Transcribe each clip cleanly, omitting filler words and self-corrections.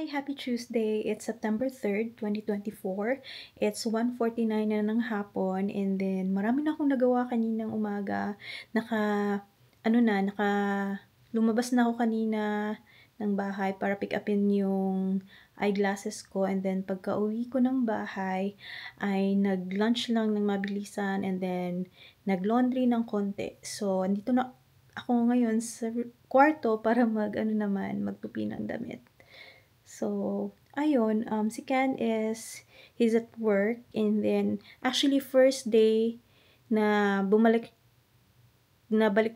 Happy Tuesday. It's September 3rd, 2024. It's 1:49 na ng hapon and then marami na akong nagawa kaninang umaga. Lumabas na ako kanina ng bahay para pick upin yung eyeglasses ko and then pagka-uwi ko ng bahay ay nag-lunch lang ng mabilisan and then nag-laundry ng konti. So, andito na ako ngayon sa kwarto para magtupi ng damit. So, ayun, si Ken he's at work and then, actually first day na balik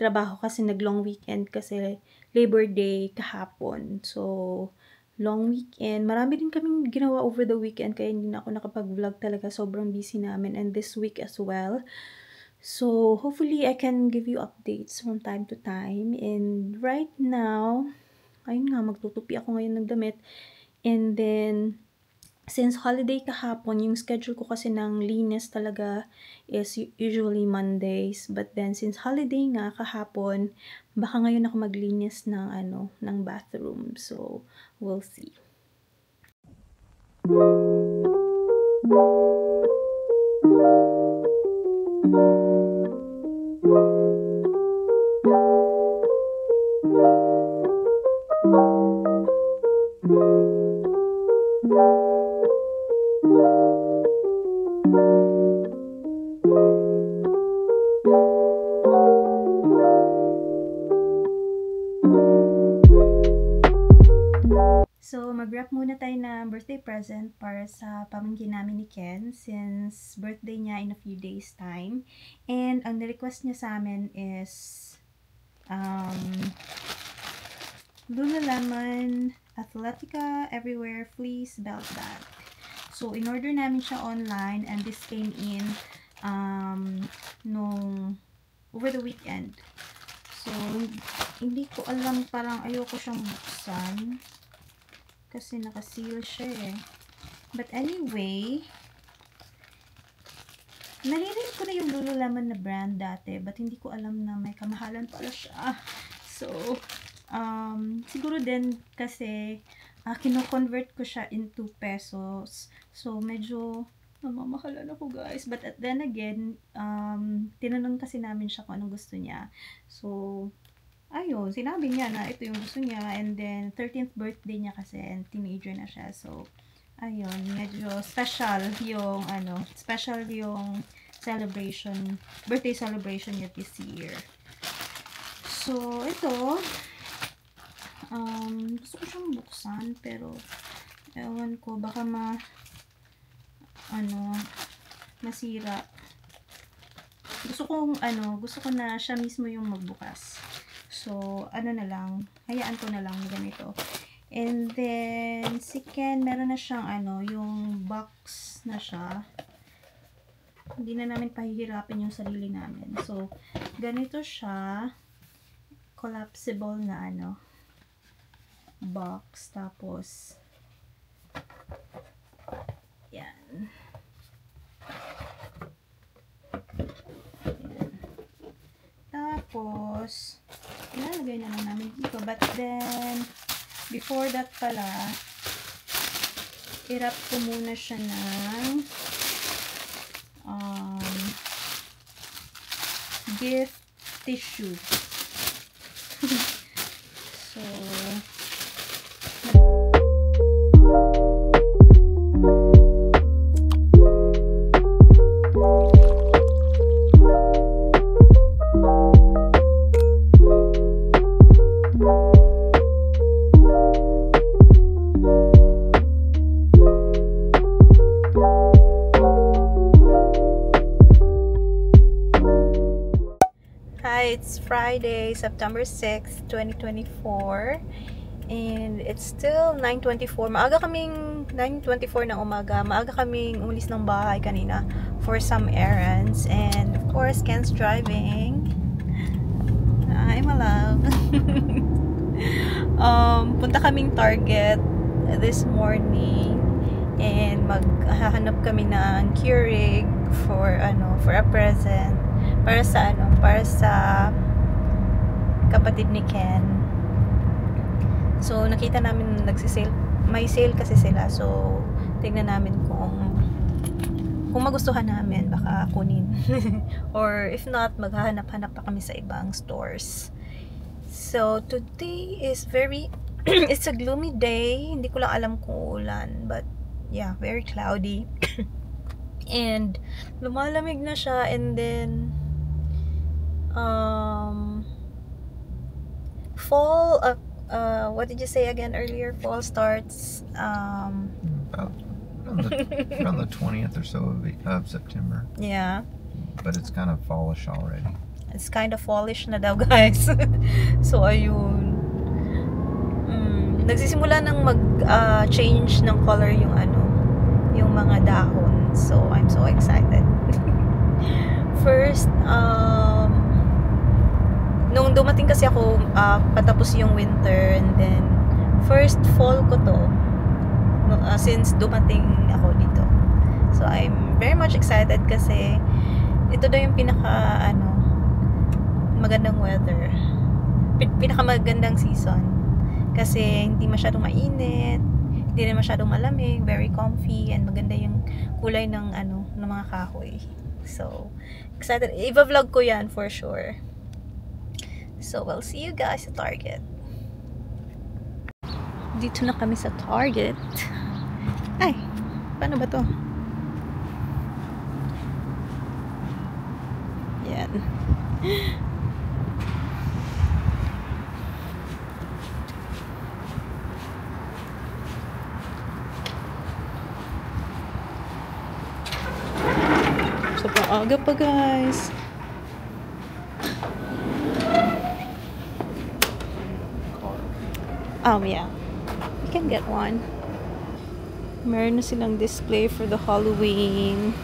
trabaho kasi nag-long weekend kasi Labor Day kahapon. So, long weekend. Marami din kaming ginawa over the weekend kaya hindi na ako nakapag-vlog talaga. Sobrang busy namin and this week as well. So, hopefully I can give you updates from time to time. And right now, ayun nga, magtutupi ako ngayon ng damit. And then, since holiday kahapon, yung schedule ko kasi ng linis talaga is usually Mondays. But then, since holiday nga kahapon, baka ngayon ako maglinis ng bathroom. So, we'll see. So, mag-wrap muna tayo ng birthday present para sa pamangkin namin ni Ken since birthday niya in a few days time. And ang request niya sa amin is Lululemon Athletica Everywhere Fleece Belt Bag. So, in-order namin siya online and this came in over the weekend. So, hindi ko alam, parang ayoko siyang buksan kasi naka-seal siya eh. But anyway, naririnig ko na yung Lululemon na brand dati but hindi ko alam na may kamahalan pala siya. So, siguro din kasi kino-convert ko siya into pesos. So, medyo namamahalan ako guys. But then again, tinanong kasi namin siya kung anong gusto niya. So, ayun, sinabi niya na ito yung gusto niya. And then, 13th birthday niya kasi and teenager na siya. So, ayun, medyo special yung celebration, birthday celebration niya this year. So, ito, gusto ko siyang buksan pero ewan ko, baka masira. Gusto ko na siya mismo yung magbukas. So, hayaan ko na lang ganito. And then, si Ken, meron na siyang yung box na siya. Hindi na namin pahihirapin yung sarili namin. So, ganito siya. Collapsible na box. Tapos, yan. Tapos, ilalagay na lang namin dito. But then, before that pala, i-wrap ko muna siya ng gift tissue. So, it's Friday, September 6th, 2024 and it's still 9:24. 9:24 ng umaga. Maaga kaming umalis ng bahay kanina for some errands and of course Ken's driving. Hi, my love. Punta kaming Target this morning and maghahanap kami ng Keurig for a present para sa kapatid ni Ken. So, nakita namin nagsisale. May sale kasi sila. So, tignan namin kung magustuhan namin, baka kunin. Or if not, maghahanap-hanap pa kami sa ibang stores. So, today is very, it's a gloomy day. Hindi ko lang alam kung ulan. But, yeah, very cloudy. And, lumalamig na siya. And then, fall, what did you say again earlier? Fall starts, about around the 20th or so of September. Yeah. But it's kind of fallish already. It's kind of fallish na daw, guys. So, ayun. Nagsisimula nang mag-change ng color yung yung mga dahon. So, I'm so excited. First, nung dumating kasi ako, patapos yung winter, and then, first fall ko to, since dumating ako dito. So, I'm very much excited kasi, ito daw yung magandang weather. Pinakamagandang season. Kasi, hindi masyadong mainit, hindi rin masyadong malamig, very comfy, and maganda yung kulay ng mga kahoy. So, excited. I-vlog ko yan for sure. So, we'll see you guys at Target. Dito na kami sa Target. Ay, paano ba to? Yan. Sobrang aga pa, guys. Yeah. You can get one. Meron na silang display for the Halloween.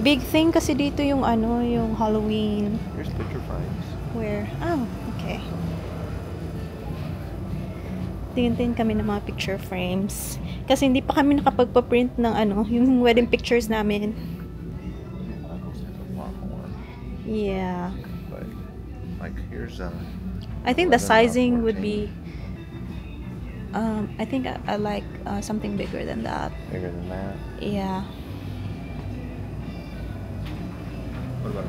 Big thing kasi dito yung yung Halloween. Here's picture frames. Where? Oh, okay. Tingin-tingin kami ng mga picture frames. Kasi hindi pa kami nakapagpa-print ng yung wedding pictures namin. Yeah. But, like, here's I think the sizing would be I think I like something bigger than that. Bigger than that? Yeah. What about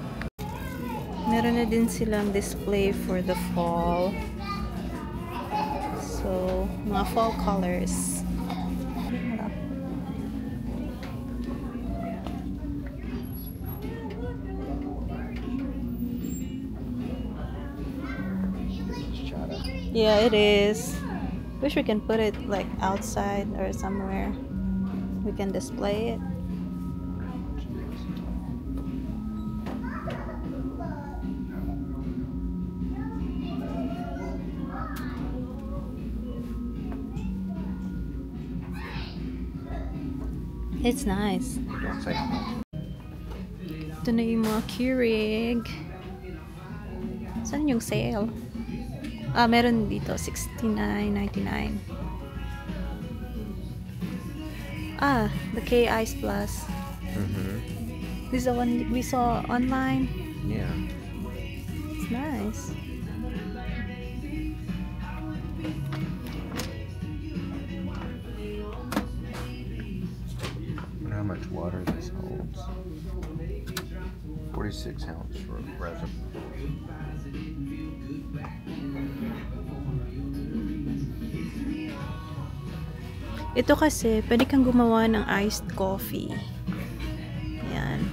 Meron na din silang display for the fall. So, mga fall colors. Yeah, it is. Wish we can put it like outside or somewhere we can display it. It's nice. Don't say how much. Ito na yung mga Keurig. Saan yung sale? Meron dito, $69.99. The K Ice Plus. This is the one we saw online. Yeah. It's nice. I wonder how much water this holds. 46 ounce reservoir. Ito kasi, pwede kang gumawa ng iced coffee. Yan.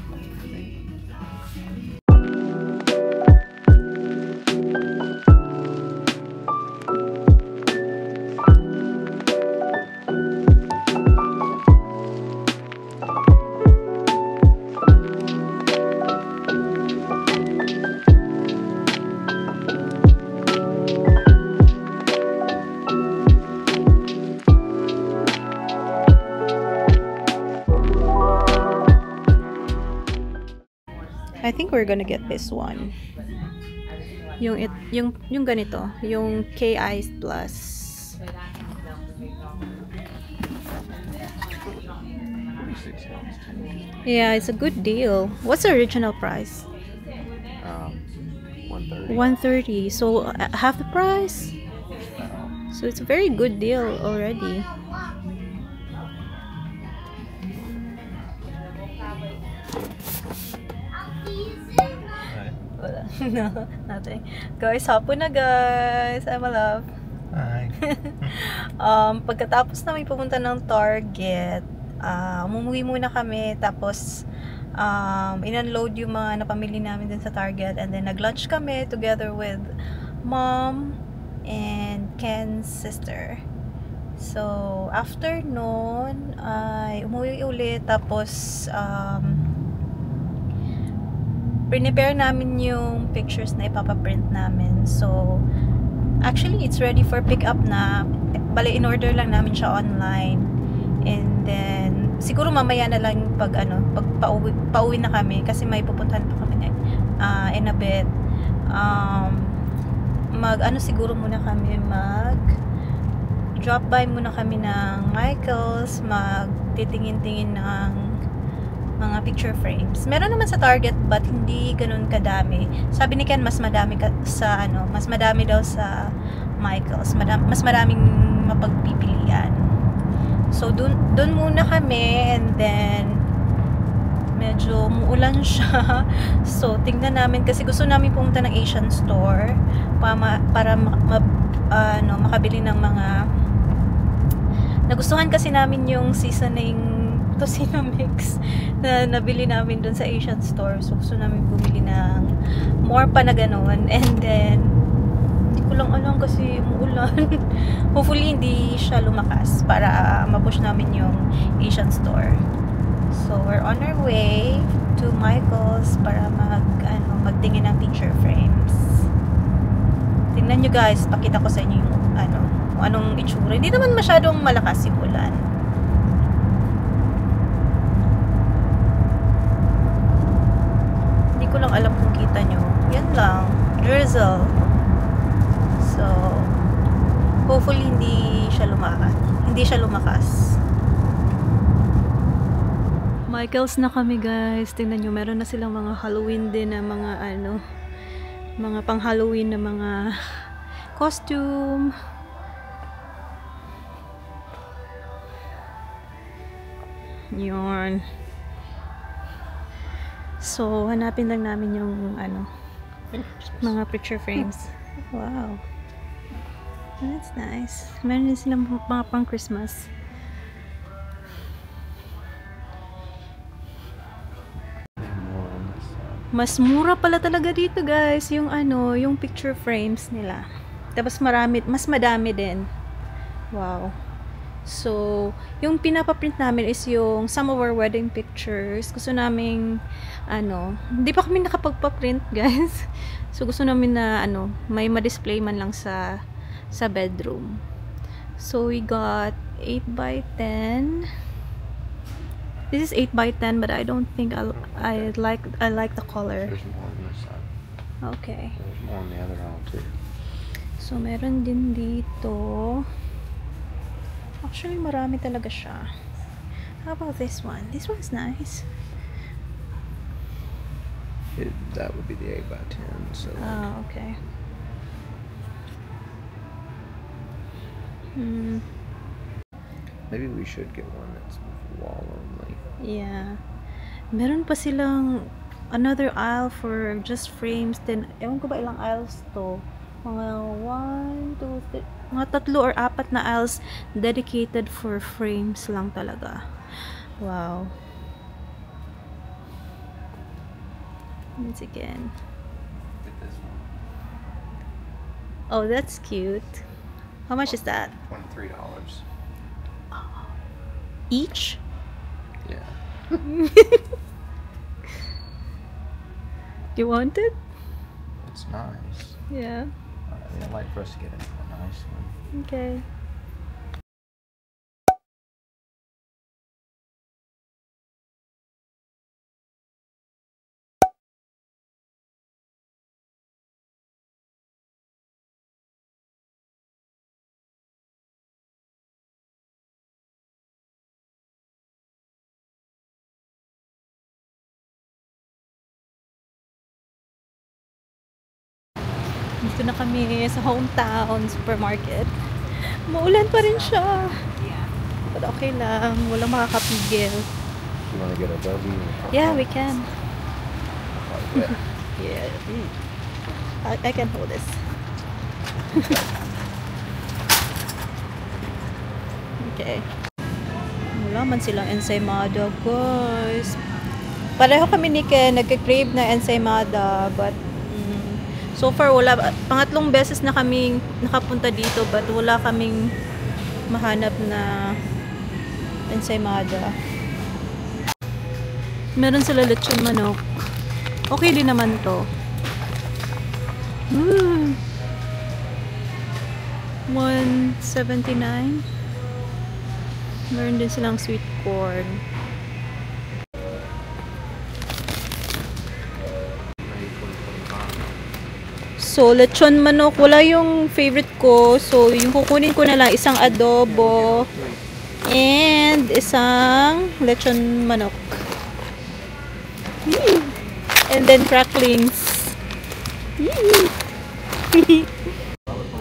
I think we're gonna get this one. Yung ganito, yung K Ice Plus. 46 ounce. Yeah, it's a good deal. What's the original price? 130. 130. So half the price. So So it's a very good deal already. No, nothing. Guys, hapon na guys. I'm a love. Hi. Pagkatapos namin pumunta ng Target, umuwi muna kami, tapos in-unload yung mga napamili namin din sa Target, and then nag-lunch kami together with mom and Ken's sister. So after noon ay umuwi ulit, tapos prepare namin yung pictures na ipapaprint namin. So actually it's ready for pick up na. Bale, in order lang namin siya online, and then siguro mamaya na lang pag pauwi na kami, kasi may pupuntahan pa kami in a bit. Siguro muna kami drop by muna kami ng Michaels, magtitingin-tingin ng mga picture frames. Meron naman sa Target, but hindi ganun kadami. Sabi ni Ken, mas madami daw sa Michaels. Mas maraming mapagpipilian. So dun muna kami, and then medyo muulan siya. So tingnan namin, kasi gusto namin pumunta ng Asian store para makabili ng mga nagustuhan kasi namin yung seasoning tocino mix na nabili namin dun sa Asian store. So gusto namin bumili ng more pa na ganun, and then hindi ko lang alam kasi umuulan. Hopefully hindi siya lumakas para mapush namin yung Asian store. So we're on our way to Michael's para magtingin ng picture frames. Tingnan nyo guys, pakita ko sa inyo yung anong itsura. Hindi naman masyadong malakas yung ulan. Hindi ko lang alam kung kita nyo. Yan lang, drizzle. So hopefully hindi siya lumakas. Michael's na kami guys. Tingnan nyo, meron na silang mga Halloween din na mga pang Halloween na mga costume. Yun. So hanapin lang namin yung mga picture frames. Wow, that's nice. Meron din silang mga pang Christmas. Mas mura pala talaga dito guys, yung yung picture frames nila. Tapos mas madami din. Wow. So, yung pinapaprint namin is yung some of our wedding pictures. Gusto naming hindi pa kami nakapagpa-print guys. So gusto namin na may ma-display man lang sa bedroom. So we got 8x10. This is 8x10, but I don't think I like the color. There's more on this side. Okay. There's more on the other aisle too. So meron din dito. Actually, marami talaga siya. How about this one? This one's nice. That would be the 8x10. So. Oh, okay. Maybe we should get one that's wall only. Yeah. Meron pa silang another aisle for just frames. Then, ewan ko ba ilang aisles to? Mga 1, 2, 3, mga 3 or 4 na aisles dedicated for frames lang talaga. Wow. Once again. Oh, that's cute. How much is that? $23. Each? Yeah. You want it? It's nice. Yeah. I'd like for us to get a nice one. Okay. Dito na kami sa hometown supermarket. Maulan pa rin siya. But okay lang. Walang makakapigil. You want to get a W? Yeah, we can. Yeah. Yeah. I can hold this. Okay. Wala man silang ensaymada, guys. Pareho kami ni Ken, nagka-crave na ensaymada, but so far wala. Pangatlong beses na kaming nakapunta dito, but wala kaming mahanap na ensaymada. Meron sila lechon manok. Okay din naman to. 179. Meron din silang sweet corn. So, lechon manok, wala yung favorite ko. So, yung kukunin ko na lang, isang adobo and isang lechon manok. And then cracklings.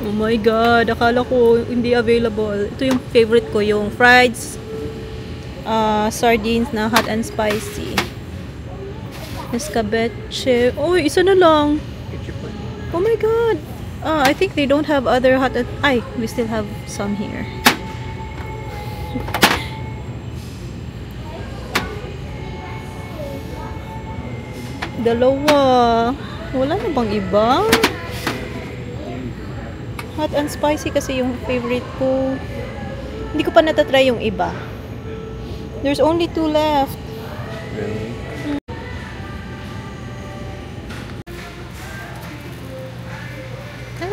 Oh my god, akala ko hindi available. Ito yung favorite ko, yung fried sardines na hot and spicy. Escabeche. Oh, isa na lang. Oh my god. I think they don't have other hot and... Ay, we still have some here. Dalawa. Wala na bang iba? Hot and spicy kasi yung favorite ko. Hindi ko pa natatry yung iba. There's only 2 left. Really?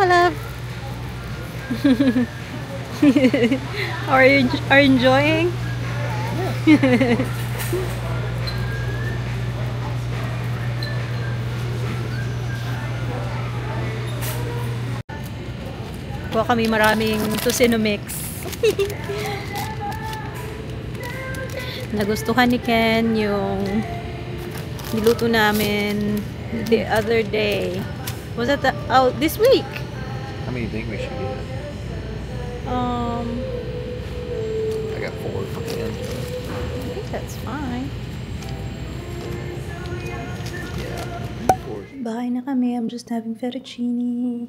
Hi, love. Are you enjoying? Kuha kami maraming tocino mix. Nagustuhan ni Ken yung niluto namin the other day. Was that this week? How many do you think we should get? I got 4 for Ken. I think that's fine. Yeah, 4. Bahay na kami. I'm just having fettuccine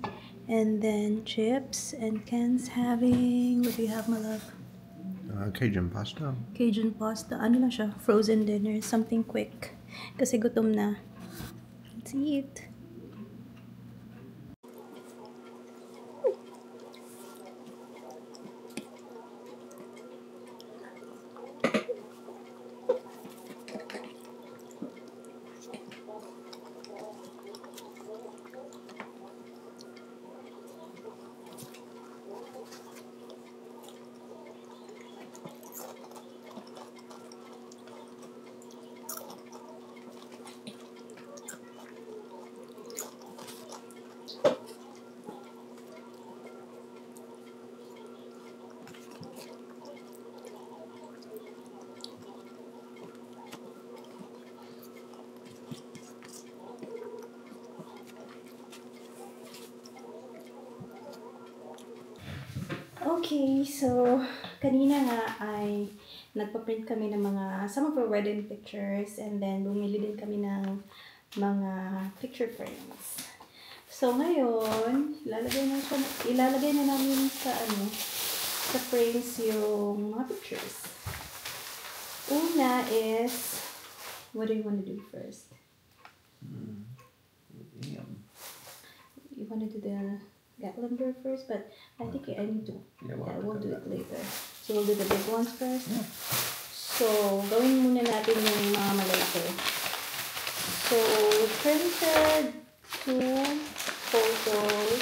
and then chips, and Ken's having, what do you have, my love? Cajun pasta. Cajun pasta. Ano lang siya? Frozen dinner. Something quick. Kasi gutom na. Let's eat. Okay, so kanina nga ay nagpa-print kami ng some of our wedding pictures, and then bumili din kami ng mga picture frames. So ngayon, ilalagay na namin sa frames yung mga pictures. Una is, what do you want to do first? You want to do the calendar first, but I think I need to. Yeah, we'll do it later. So we'll do the big ones first. Yeah. So gawin muna natin yung mga malalaki. So we printed 2 photos.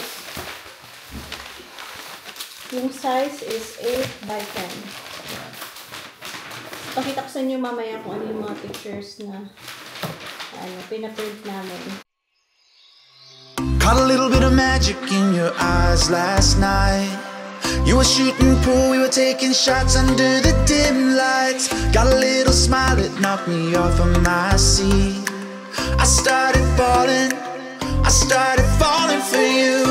Yung size is 8 by 10. Pakita ko sa inyo mamaya kung ano yung mga pictures na pinaprint namin. Caught a little bit of magic in your eyes last night. You were shooting pool, we were taking shots under the dim lights. Got a little smile that knocked me off of my seat. I started falling for you.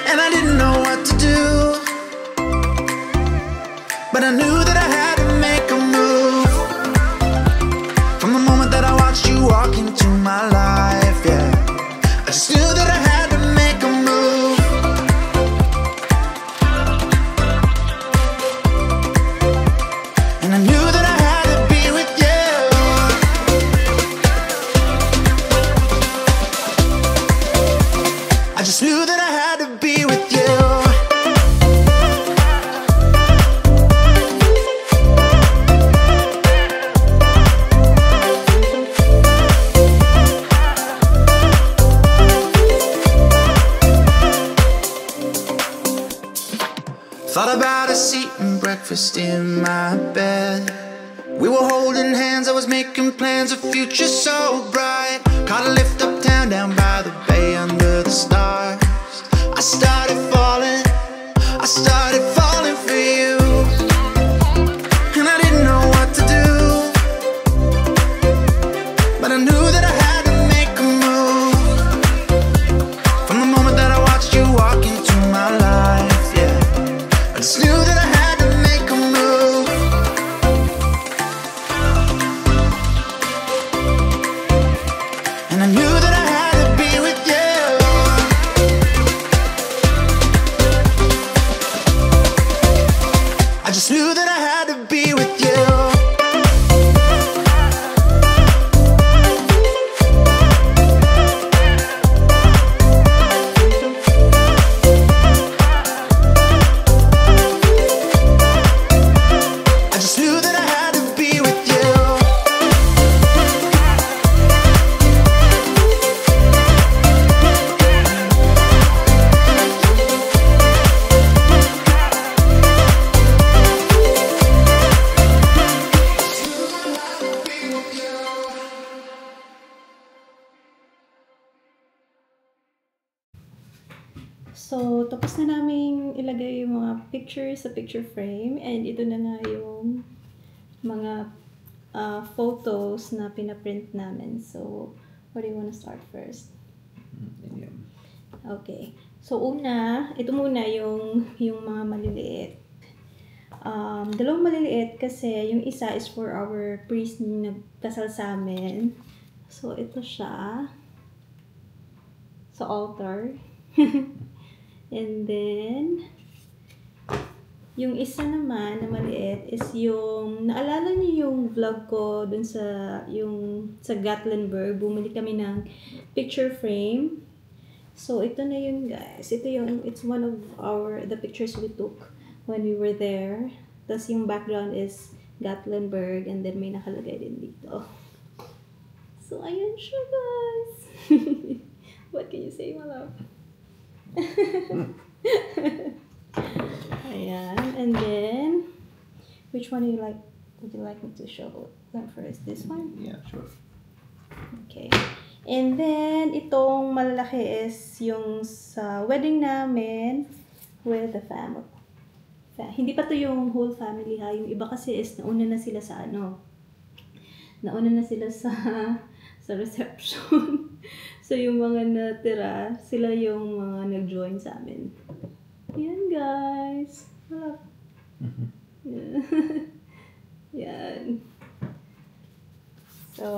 and I didn't know what to do. But I knew that I had to make a move. From the moment that I watched you walk into my life, yeah, I just knew that I had to make a move. And I knew that I had to be with you. I just knew that I had to be with you. Thought about us eating breakfast in my bed. We were holding hands, I was making plans, a future so bright. Caught a lift uptown, down by the bay under the stars. I started falling for you. And I didn't know what to do, but I knew that I had to make a move. From the moment that I watched you walk into my life, yeah, I just knew that I had to make a move. And I knew that I had to be with you. I just knew that I had to be with you. I just knew that I had to be with you. So, tapos na namin ilagay yung mga pictures sa picture frame, and ito na nga yung mga photos na pinaprint namin. So, where do you want to start first? Okay. So, ito muna yung mga maliliit. Dalawang maliliit kasi yung isa is for our priest na nagkasal sa amin. So, ito siya sa altar. And then, yung isa naman na maliit is yung, naalala niyo yung vlog ko dun sa Gatlinburg, bumili kami ng picture frame. So, ito na yun, guys. It's one of the pictures we took when we were there. Tapos yung background is Gatlinburg, and then may nakalagay din dito. So, ayun siya, guys. What can you say, my love? Ayan, and then which one would you like me to show them first? This one? Yeah, sure. Okay. And then itong malalaki is yung sa wedding namin with the family. Hindi pa to yung whole family, ha. Yung iba kasi is nauna na sila sa sa reception. So, yung mga natira, sila yung mga nag-join sa amin. Yan, guys. Wala. Yeah. Yan. So,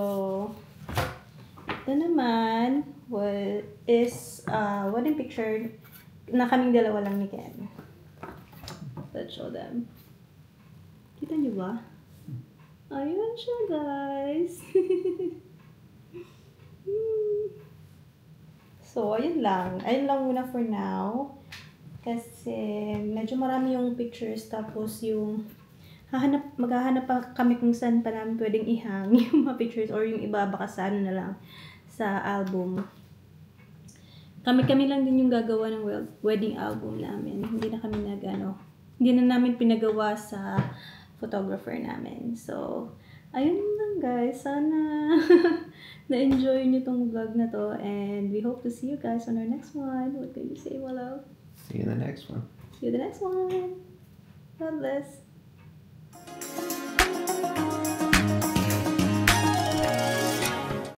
ito naman is wedding picture na kaming dalawa lang ni Ken. Let's show them. Kita niyo ba? Ayun siya, guys. So, ayun lang. Ayun lang muna for now. Kasi, medyo marami yung pictures. Tapos, maghahanap pa kami kung saan pa namin pwedeng ihang yung mga pictures, or yung iba baka sa na lang, sa album. Kami lang din yung gagawa ng wedding album namin. Hindi na namin pinagawa sa photographer namin. So, ayun lang, guys. Sana na-enjoy nyo tong vlog na to, and we hope to see you guys on our next one. What can you say, my love? See you in the next one. See you in the next one. God bless.